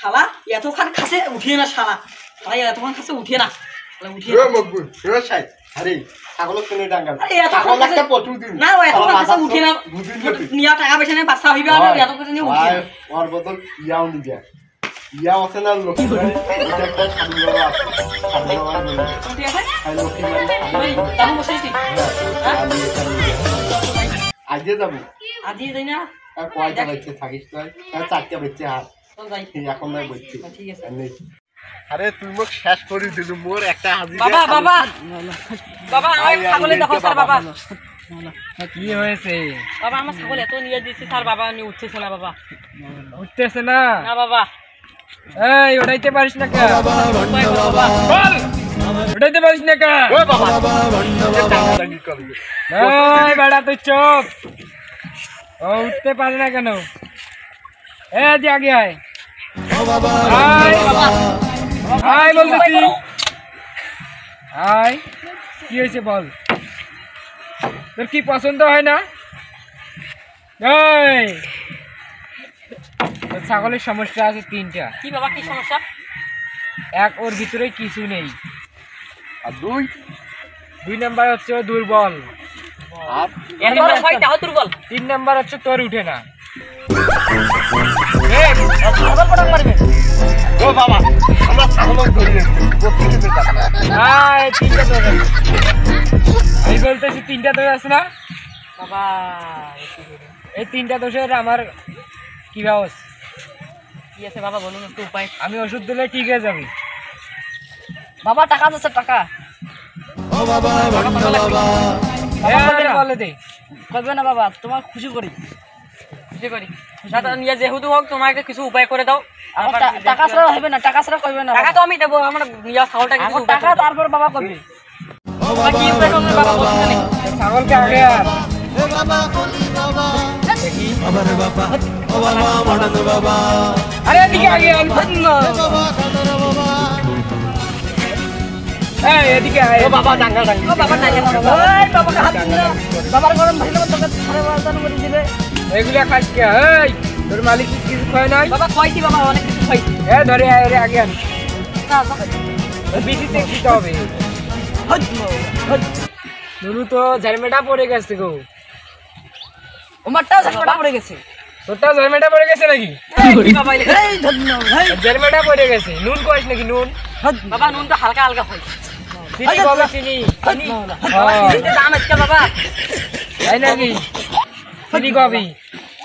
শালা এতখান খাসে উঠিয়ে না শালা শালা এতখান খাসে উঠিয়ে না শালা উঠিয়ে এ মকবুল এ সাই আরে ছাগল কিনে ডাঙ্গাল আরে এতখান ছাগল একটা পটু দিন না ও এতখান খাসে উঠিয়ে না নিয়া টাকা পয়সা নিয়ে বাচ্চা হইবে আর এত করে নিয়ে উঠিয়ে ওর বদল ইয়াও নি যা ইয়া আছে না লক্ষ্মী এটা একটা সাধু বাবা আছে সাধু বাবা ঠিক আছে আর লক্ষ্মী বাড়ি তাহলে বসেছি আজকে যাবো আজই যাই না আর কয়টা বাচ্চা থাকিস তুই আর চারটা বাচ্চা হাত চল যাই এখন না বলছি ঠিক আছে আরে তুই মোক শেষ করে দিলু মোর একটা হাজির বাবা বাবা বাবা আমার ছাগলে দেখো স্যার বাবা কি হয়েছে বাবা আমার ছাগল এত নিয়ে দিয়েছে স্যার বাবা নিয়ে উঠতেছে না বাবা উঠতেছে না না বাবা এই ওঠাইতে পারিস না কে বাবা বল উঠাইতে পারিস না কে ও বাবা টাঙ্গাটাঙ্গি করবি এই বেটা তুই চুপ ও উঠতে পারে না কেন এ দি আগে আয় আয় বাবা আয় বলতেছি আয় কি হয়েছে বল তোর কি পছন্দ হয় না এই তোর ছাগলের সমস্যা আছে তিনটা কি বাবা কি সমস্যা এক ওর ভিতরে কিছু নেই আর দুই দুই নাম্বার হচ্ছে ও দুর্বল আর এত বড় ছয়টা দুর্বল তিন নাম্বার হচ্ছে তোর উঠে না ছাগল পড়া মারবে ও বাবা আমরা ছাগল ধরে প্রত্যেককে টাকা আয় তিনটা তোর আছে আমি বলতেছি তিনটা দোষ আছে না বাবা এই তিনটা দোষের আমার কি ব্যবস্থা কি আছে বাবা বলুন একটু উপায় আমি ওষুধ দিলে ঠিক হয়ে যাবে বাবা টাকা আছে টাকা বলে দে করবে না বাবা তোমার খুশি করি খুশি করি দাদা নিয়ে যেহেতু হোক তোমাকে কিছু উপায় করে দাও টাকা ছাড়া হবে না টাকা ছাড়া করবে না টাকা তো আমি দেবো আমার নিয়ে ছাগলটা কিছু টাকা তারপর বাবা করবে কি উপায় করবে বাবা বলতে নেই ছাগলকে আগে আর দেখি আরে এদিকে আগে আয় এই এদিকে আয় ও বাবা টাঙ্গাটাঙ্গি ও বাবা টাকা এই বাবা হাত দিও বাবার গরম ভাইলো তোকে 5,500 করে দিবে এগুলা খাস কে এই তোর মালিক কি কিছু খায় নাই বাবা কইছি বাবা অনেক কিছু খাইছি এ ধরে আয় রে আগে আন না বাবা বিসি চেক দিতে হবে নুনু তো ঝাড়মেটা পড়ে গেছে গো ওমারটাও ঝাড়মেটা পড়ে গেছে তোরটা ঝাড়মেটা পড়ে গেছে নাকি এই বাবা এই ধন্যবাদ এই ঝাড়মেটা পড়ে গেছে নুন কইস নাকি নুন বাবা নুন তো হালকা হালকা হয় চিনি কবে চিনি চিনি চিনিতে দাম আছে বাবা তাই নাকি চিনি কবি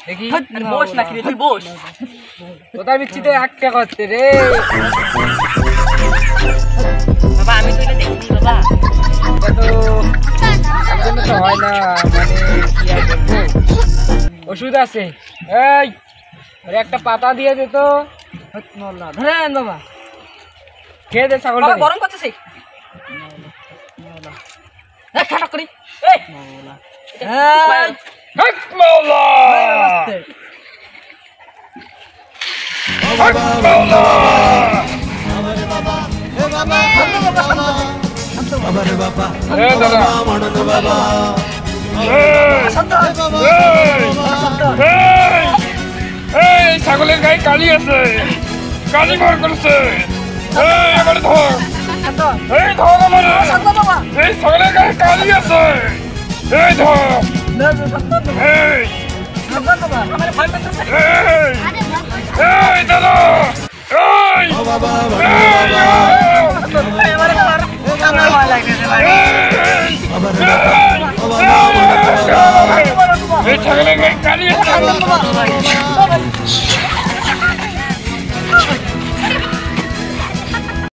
দেখি আরে বস না কি তুই বস কোথায় বিচ্ছিতে একটা করতে রে বাবা আমি তো এটা দেখিনি বাবা এটা তো একজনে তো হয় না মানে কি আর বলবো ওষুধ আছে এই আরে একটা পাতা দিয়ে দে তো ধরেন বাবা খেয়ে দে ছাগলটা বাবা গরম করতেছি এই খাটা করি এই হক মাওলা হক মাওলা এ দাদা এই ছাগলের গায়ে কালি আছে কালি মার করছে এই আমার ধর এই ধর আমার এই ছাগলের গায়ে কালি আছে এই ধর এই এই দাদা এই এই ছাগলের গায়ে কালি আছে